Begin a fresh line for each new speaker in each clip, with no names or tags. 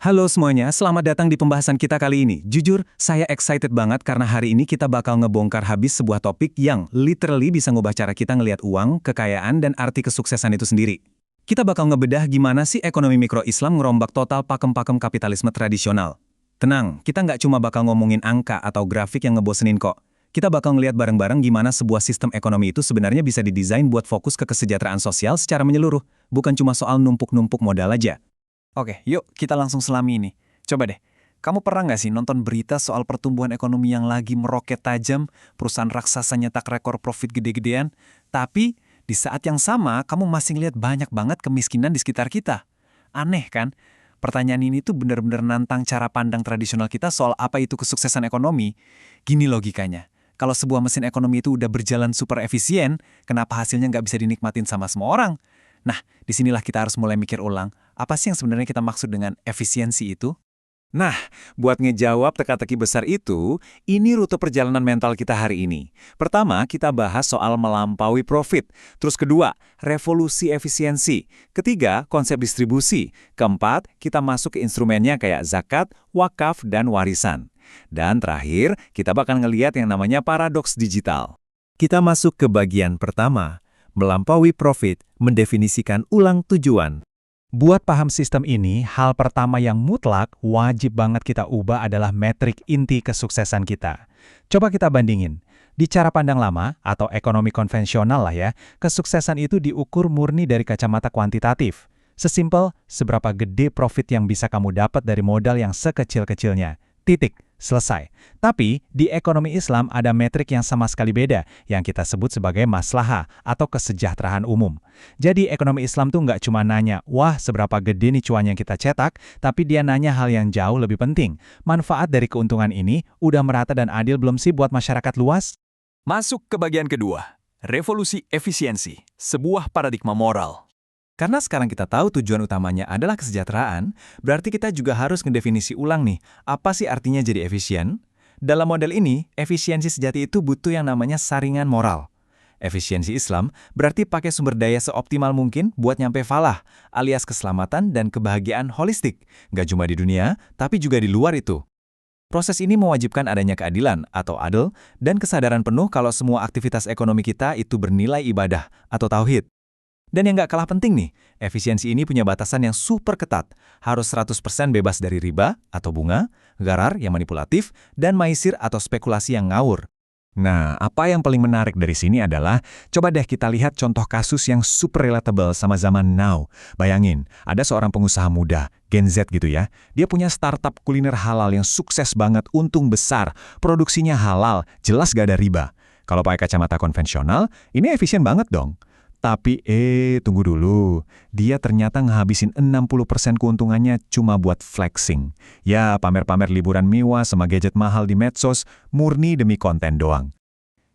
Halo semuanya, selamat datang di pembahasan kita kali ini. Jujur, saya excited banget karena hari ini kita bakal ngebongkar habis sebuah topik yang literally bisa ngubah cara kita ngelihat uang, kekayaan, dan arti kesuksesan itu sendiri. Kita bakal ngebedah gimana sih ekonomi mikro Islam ngerombak total pakem-pakem kapitalisme tradisional. Tenang, kita nggak cuma bakal ngomongin angka atau grafik yang ngebosenin kok. Kita bakal ngelihat bareng-bareng gimana sebuah sistem ekonomi itu sebenarnya bisa didesain buat fokus ke kesejahteraan sosial secara menyeluruh, bukan cuma soal numpuk-numpuk modal aja.
Oke, yuk kita langsung selami ini. Coba deh, kamu pernah nggak sih nonton berita soal pertumbuhan ekonomi yang lagi meroket tajam, perusahaan raksasa nyetak rekor profit gede-gedean, tapi di saat yang sama kamu masih ngeliat banyak banget kemiskinan di sekitar kita? Aneh kan? Pertanyaan ini tuh bener-bener nantang cara pandang tradisional kita soal apa itu kesuksesan ekonomi. Gini logikanya, kalau sebuah mesin ekonomi itu udah berjalan super efisien, kenapa hasilnya nggak bisa dinikmatin sama semua orang? Nah, disinilah kita harus mulai mikir ulang, apa sih yang sebenarnya kita maksud dengan efisiensi itu?
Nah, buat ngejawab teka-teki besar itu, ini rute perjalanan mental kita hari ini. Pertama, kita bahas soal melampaui profit. Terus kedua, revolusi efisiensi. Ketiga, konsep distribusi. Keempat, kita masuk ke instrumennya kayak zakat, wakaf, dan warisan. Dan terakhir, kita bakal ngeliat yang namanya paradoks digital. Kita masuk ke bagian pertama. Melampaui profit, mendefinisikan ulang tujuan.
Buat paham sistem ini, hal pertama yang mutlak wajib banget kita ubah adalah metrik inti kesuksesan kita. Coba kita bandingin. Di cara pandang lama, atau ekonomi konvensional lah ya, kesuksesan itu diukur murni dari kacamata kuantitatif. Sesimpel, seberapa gede profit yang bisa kamu dapat dari modal yang sekecil-kecilnya. Titik. Selesai. Tapi, di ekonomi Islam ada metrik yang sama sekali beda, yang kita sebut sebagai maslahah atau kesejahteraan umum. Jadi, ekonomi Islam tuh nggak cuma nanya, wah seberapa gede nih cuan yang kita cetak, tapi dia nanya hal yang jauh lebih penting. Manfaat dari keuntungan ini udah merata dan adil belum sih buat masyarakat luas?
Masuk ke bagian kedua, revolusi efisiensi, sebuah paradigma moral.
Karena sekarang kita tahu tujuan utamanya adalah kesejahteraan, berarti kita juga harus ngedefinisi ulang nih, apa sih artinya jadi efisien? Dalam model ini, efisiensi sejati itu butuh yang namanya saringan moral. Efisiensi Islam berarti pakai sumber daya seoptimal mungkin buat nyampe falah, alias keselamatan dan kebahagiaan holistik, nggak cuma di dunia, tapi juga di luar itu. Proses ini mewajibkan adanya keadilan atau adil dan kesadaran penuh kalau semua aktivitas ekonomi kita itu bernilai ibadah atau tauhid. Dan yang nggak kalah penting nih, efisiensi ini punya batasan yang super ketat. Harus 100% bebas dari riba atau bunga, gharar yang manipulatif, dan maisir atau spekulasi yang ngawur. Nah, apa yang paling menarik dari sini adalah, coba deh kita lihat contoh kasus yang super relatable sama zaman now. Bayangin, ada seorang pengusaha muda, Gen Z gitu ya. Dia punya startup kuliner halal yang sukses banget, untung besar, produksinya halal, jelas gak ada riba. Kalau pakai kacamata konvensional, ini efisien banget dong. Tapi tunggu dulu, dia ternyata ngehabisin 60% keuntungannya cuma buat flexing. Ya, pamer-pamer liburan mewah sama gadget mahal di medsos, murni demi konten doang.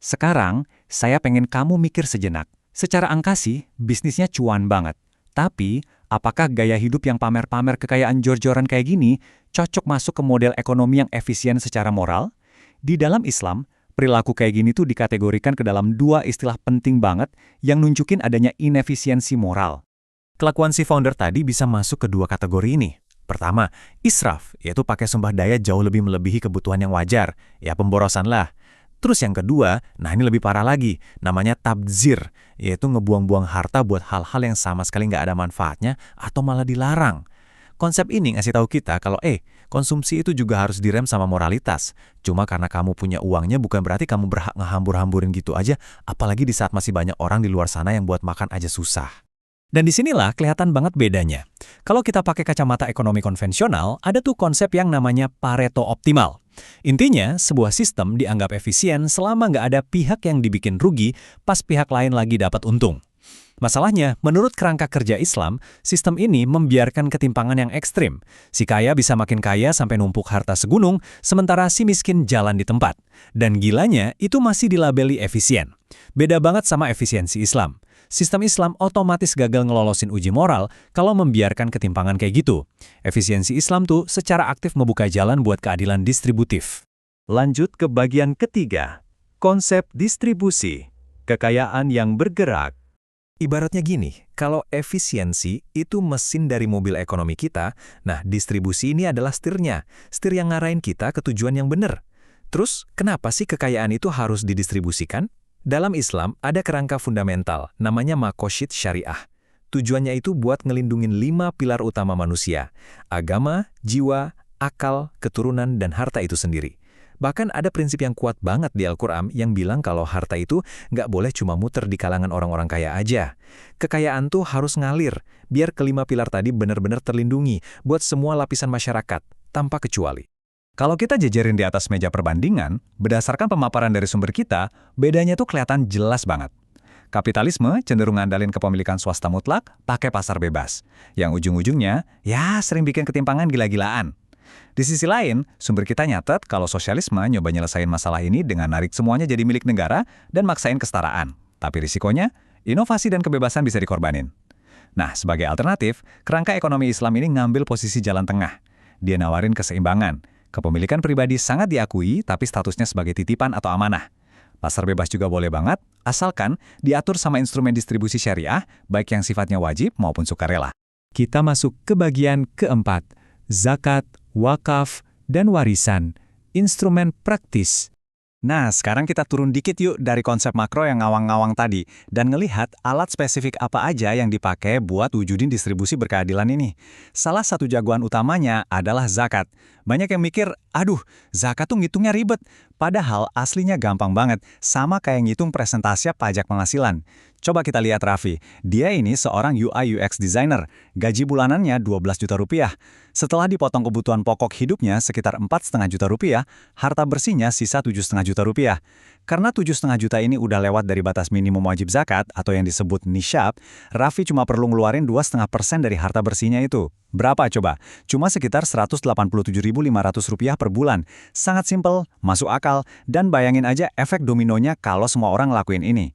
Sekarang, saya pengen kamu mikir sejenak. Secara angka sih, bisnisnya cuan banget. Tapi, apakah gaya hidup yang pamer-pamer kekayaan jor-joran kayak gini cocok masuk ke model ekonomi yang efisien secara moral? Di dalam Islam, perilaku kayak gini tuh dikategorikan ke dalam dua istilah penting banget yang nunjukin adanya inefisiensi moral.
Kelakuan si founder tadi bisa masuk ke dua kategori ini. Pertama, israf, yaitu pakai sumber daya jauh lebih melebihi kebutuhan yang wajar, ya pemborosan lah. Terus yang kedua, nah ini lebih parah lagi, namanya tabdzir, yaitu ngebuang-buang harta buat hal-hal yang sama sekali nggak ada manfaatnya atau malah dilarang. Konsep ini ngasih tahu kita kalau konsumsi itu juga harus direm sama moralitas. Cuma karena kamu punya uangnya bukan berarti kamu berhak ngehambur-hamburin gitu aja, apalagi di saat masih banyak orang di luar sana yang buat makan aja susah.
Dan disinilah kelihatan banget bedanya. Kalau kita pakai kacamata ekonomi konvensional, ada tuh konsep yang namanya Pareto optimal. Intinya, sebuah sistem dianggap efisien selama nggak ada pihak yang dibikin rugi pas pihak lain lagi dapat untung. Masalahnya, menurut kerangka kerja Islam, sistem ini membiarkan ketimpangan yang ekstrim. Si kaya bisa makin kaya sampai numpuk harta segunung, sementara si miskin jalan di tempat. Dan gilanya, itu masih dilabeli efisien. Beda banget sama efisiensi Islam. Sistem Islam otomatis gagal ngelolosin uji moral kalau membiarkan ketimpangan kayak gitu. Efisiensi Islam tuh secara aktif membuka jalan buat keadilan distributif.
Lanjut ke bagian ketiga, konsep distribusi, kekayaan yang bergerak.
Ibaratnya gini, kalau efisiensi itu mesin dari mobil ekonomi kita, nah distribusi ini adalah setirnya, setir yang ngarahin kita ke tujuan yang benar. Terus, kenapa sih kekayaan itu harus didistribusikan? Dalam Islam, ada kerangka fundamental, namanya Maqasid Syariah. Tujuannya itu buat ngelindungin 5 pilar utama manusia, agama, jiwa, akal, keturunan, dan harta itu sendiri. Bahkan ada prinsip yang kuat banget di Al-Quran yang bilang kalau harta itu nggak boleh cuma muter di kalangan orang-orang kaya aja. Kekayaan tuh harus ngalir, biar kelima pilar tadi benar-benar terlindungi buat semua lapisan masyarakat, tanpa kecuali.
Kalau kita jejerin di atas meja perbandingan, berdasarkan pemaparan dari sumber kita, bedanya tuh kelihatan jelas banget. Kapitalisme cenderung ngandalin kepemilikan swasta mutlak, pakai pasar bebas. Yang ujung-ujungnya, ya sering bikin ketimpangan gila-gilaan. Di sisi lain, sumber kita nyatet kalau sosialisme nyoba nyelesain masalah ini dengan narik semuanya jadi milik negara dan maksain kesetaraan. Tapi risikonya, inovasi dan kebebasan bisa dikorbanin. Nah, sebagai alternatif, kerangka ekonomi Islam ini ngambil posisi jalan tengah. Dia nawarin keseimbangan. Kepemilikan pribadi sangat diakui, tapi statusnya sebagai titipan atau amanah. Pasar bebas juga boleh banget, asalkan diatur sama instrumen distribusi syariah, baik yang sifatnya wajib maupun sukarela. Kita masuk ke bagian keempat, zakat, wakaf, dan warisan, instrumen praktis. Nah, sekarang kita turun dikit yuk dari konsep makro yang ngawang-ngawang tadi dan ngelihat alat spesifik apa aja yang dipakai buat wujudin distribusi berkeadilan ini. Salah satu jagoan utamanya adalah zakat. Banyak yang mikir, aduh, zakat tuh ngitungnya ribet. Padahal aslinya gampang banget, sama kayak ngitung presentasi pajak penghasilan. Coba kita lihat Raffi, dia ini seorang UI UX designer, gaji bulanannya 12 juta rupiah. Setelah dipotong kebutuhan pokok hidupnya sekitar 4,5 juta rupiah, harta bersihnya sisa 7,5 juta rupiah. Karena 7,5 juta ini udah lewat dari batas minimum wajib zakat atau yang disebut nisyab, Raffi cuma perlu ngeluarin 2,5% dari harta bersihnya itu. Berapa coba? Cuma sekitar 187.500 rupiah per bulan. Sangat simpel, masuk akal, dan bayangin aja efek dominonya kalau semua orang ngelakuin ini.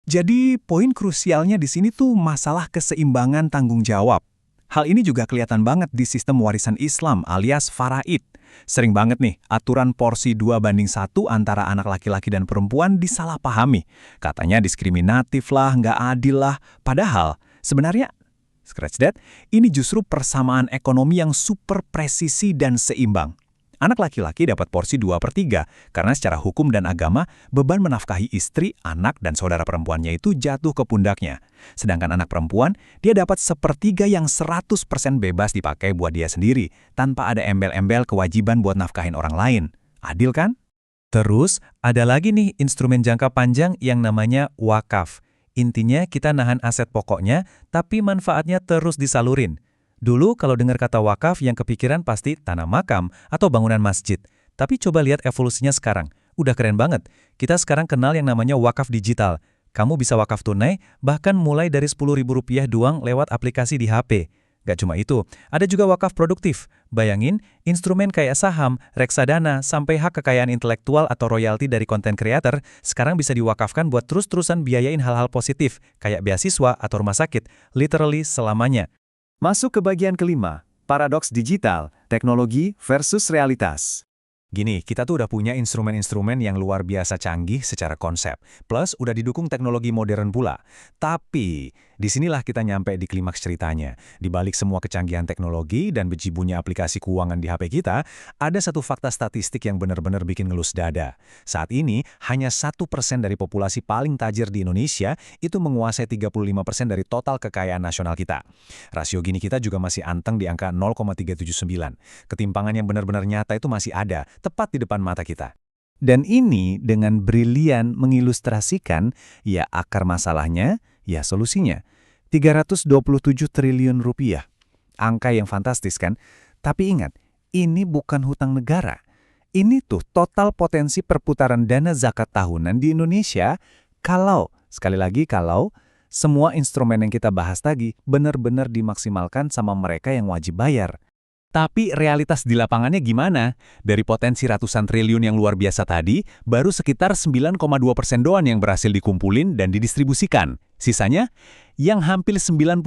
Jadi, poin krusialnya di sini tuh masalah keseimbangan tanggung jawab. Hal ini juga kelihatan banget di sistem warisan Islam alias faraid. Sering banget nih, aturan porsi 2:1 antara anak laki-laki dan perempuan disalahpahami. Katanya diskriminatif lah, nggak adil lah. Padahal, sebenarnya, scratch that, ini justru persamaan ekonomi yang super presisi dan seimbang. Anak laki-laki dapat porsi 2/3, karena secara hukum dan agama, beban menafkahi istri, anak, dan saudara perempuannya itu jatuh ke pundaknya. Sedangkan anak perempuan, dia dapat 1/3 yang 100% bebas dipakai buat dia sendiri, tanpa ada embel-embel kewajiban buat nafkahin orang lain. Adil kan? Terus, ada lagi nih instrumen jangka panjang yang namanya wakaf. Intinya kita nahan aset pokoknya, tapi manfaatnya terus disalurin. Dulu kalau dengar kata wakaf yang kepikiran pasti tanah makam atau bangunan masjid. Tapi coba lihat evolusinya sekarang. Udah keren banget. Kita sekarang kenal yang namanya wakaf digital. Kamu bisa wakaf tunai, bahkan mulai dari Rp10.000 doang lewat aplikasi di HP. Gak cuma itu, ada juga wakaf produktif. Bayangin, instrumen kayak saham, reksadana, sampai hak kekayaan intelektual atau royalti dari konten creator sekarang bisa diwakafkan buat terus-terusan biayain hal-hal positif, kayak beasiswa atau rumah sakit, literally selamanya. Masuk ke bagian kelima, paradoks digital, teknologi versus realitas. Gini, kita tuh udah punya instrumen-instrumen yang luar biasa canggih secara konsep, plus udah didukung teknologi modern pula. Tapi, disinilah kita nyampe di klimaks ceritanya. Di balik semua kecanggihan teknologi dan bejibunnya aplikasi keuangan di HP kita, ada satu fakta statistik yang benar-benar bikin ngelus dada. Saat ini, hanya 1% dari populasi paling tajir di Indonesia itu menguasai 35% dari total kekayaan nasional kita. Rasio Gini kita juga masih anteng di angka 0,379. Ketimpangan yang benar-benar nyata itu masih ada, tepat di depan mata kita. Dan ini dengan brilian mengilustrasikan ya akar masalahnya, ya solusinya. 327 triliun rupiah. Angka yang fantastis kan? Tapi ingat, ini bukan hutang negara. Ini tuh total potensi perputaran dana zakat tahunan di Indonesia kalau, sekali lagi kalau, semua instrumen yang kita bahas tadi benar-benar dimaksimalkan sama mereka yang wajib bayar. Tapi realitas di lapangannya gimana? Dari potensi ratusan triliun yang luar biasa tadi, baru sekitar 9,2% doang yang berhasil dikumpulin dan didistribusikan. Sisanya, yang hampir 91%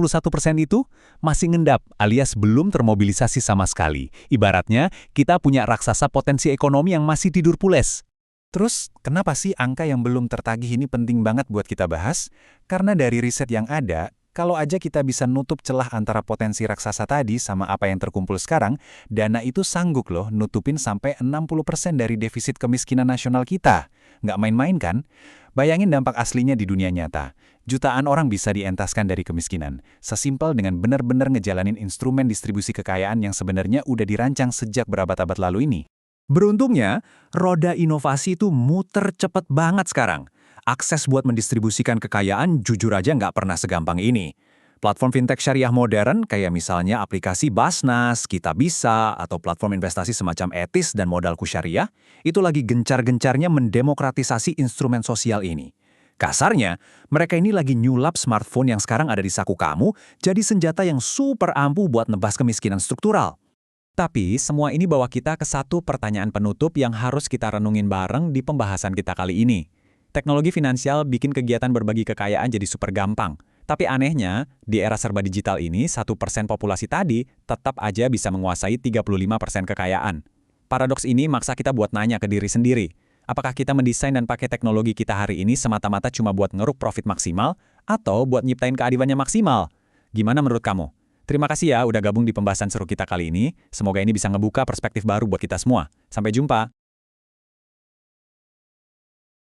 itu masih ngendap alias belum termobilisasi sama sekali. Ibaratnya, kita punya raksasa potensi ekonomi yang masih tidur pules. Terus, kenapa sih angka yang belum tertagih ini penting banget buat kita bahas? Karena dari riset yang ada, kalau aja kita bisa nutup celah antara potensi raksasa tadi sama apa yang terkumpul sekarang, dana itu sanggup loh nutupin sampai 60% dari defisit kemiskinan nasional kita. Nggak main-main kan? Bayangin dampak aslinya di dunia nyata. Jutaan orang bisa dientaskan dari kemiskinan, sesimpel dengan benar-benar ngejalanin instrumen distribusi kekayaan yang sebenarnya udah dirancang sejak berabad-abad lalu ini.
Beruntungnya, roda inovasi itu muter cepet banget sekarang. Akses buat mendistribusikan kekayaan jujur aja nggak pernah segampang ini. Platform fintech syariah modern kayak misalnya aplikasi Basnas, Kitabisa, atau platform investasi semacam Etis dan Modalku Syariah, itu lagi gencar-gencarnya mendemokratisasi instrumen sosial ini. Kasarnya, mereka ini lagi nyulap smartphone yang sekarang ada di saku kamu jadi senjata yang super ampuh buat nebas kemiskinan struktural. Tapi, semua ini bawa kita ke satu pertanyaan penutup yang harus kita renungin bareng di pembahasan kita kali ini. Teknologi finansial bikin kegiatan berbagi kekayaan jadi super gampang. Tapi anehnya, di era serba digital ini, 1% populasi tadi tetap aja bisa menguasai 35% kekayaan. Paradoks ini maksa kita buat nanya ke diri sendiri. Apakah kita mendesain dan pakai teknologi kita hari ini semata-mata cuma buat ngeruk profit maksimal, atau buat nyiptain keadilannya maksimal? Gimana menurut kamu? Terima kasih ya udah gabung di pembahasan seru kita kali ini. Semoga ini bisa ngebuka perspektif baru buat kita semua. Sampai jumpa.